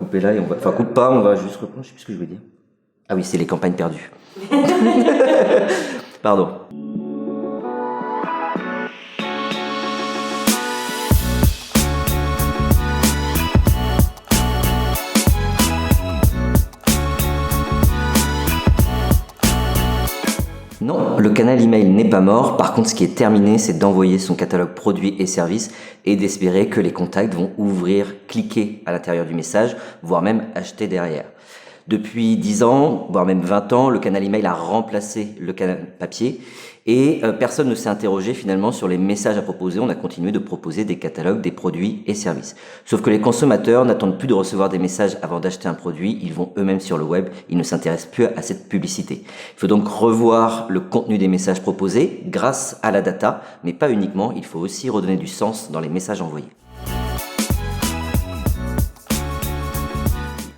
couper là et on va... Enfin, coupe pas, on va juste reprendre, je sais plus ce que je voulais dire. Ah oui, c'est les campagnes perdues. Pardon. Non, le canal email n'est pas mort. Par contre, ce qui est terminé, c'est d'envoyer son catalogue produits et services et d'espérer que les contacts vont ouvrir, cliquer à l'intérieur du message, voire même acheter derrière. Depuis 10 ans, voire même 20 ans, le canal email a remplacé le canal papier et personne ne s'est interrogé finalement sur les messages à proposer. On a continué de proposer des catalogues, des produits et services. Sauf que les consommateurs n'attendent plus de recevoir des messages avant d'acheter un produit. Ils vont eux-mêmes sur le web. Ils ne s'intéressent plus à cette publicité. Il faut donc revoir le contenu des messages proposés grâce à la data, mais pas uniquement. Il faut aussi redonner du sens dans les messages envoyés.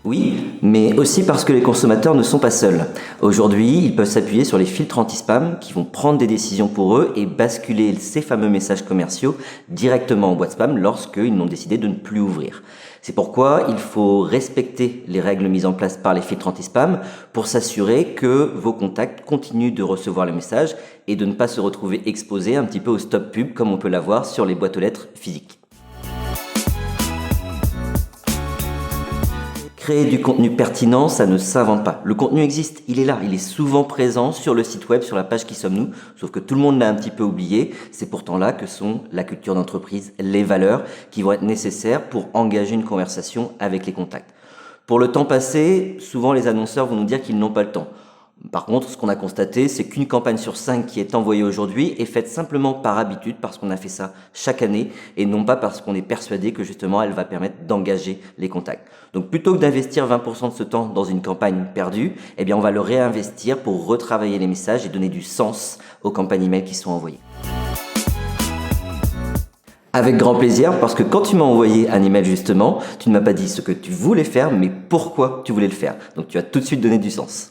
Oui, mais aussi parce que les consommateurs ne sont pas seuls. Aujourd'hui, ils peuvent s'appuyer sur les filtres anti-spam qui vont prendre des décisions pour eux et basculer ces fameux messages commerciaux directement en boîte spam lorsqu'ils n'ont décidé de ne plus ouvrir. C'est pourquoi il faut respecter les règles mises en place par les filtres anti-spam pour s'assurer que vos contacts continuent de recevoir le message et de ne pas se retrouver exposés un petit peu au stop pub comme on peut l'avoir sur les boîtes aux lettres physiques. Créer du contenu pertinent, ça ne s'invente pas. Le contenu existe, il est là, il est souvent présent sur le site web, sur la page Qui sommes-nous, sauf que tout le monde l'a un petit peu oublié. C'est pourtant là que sont la culture d'entreprise, les valeurs qui vont être nécessaires pour engager une conversation avec les contacts. Pour le temps passé, souvent les annonceurs vont nous dire qu'ils n'ont pas le temps. Par contre, ce qu'on a constaté, c'est qu'une campagne sur 5 qui est envoyée aujourd'hui est faite simplement par habitude, parce qu'on a fait ça chaque année, et non pas parce qu'on est persuadé que justement elle va permettre d'engager les contacts. Donc plutôt que d'investir 20% de ce temps dans une campagne perdue, eh bien on va le réinvestir pour retravailler les messages et donner du sens aux campagnes email qui sont envoyées. Avec grand plaisir, parce que quand tu m'as envoyé un email justement, tu ne m'as pas dit ce que tu voulais faire, mais pourquoi tu voulais le faire. Donc tu as tout de suite donné du sens.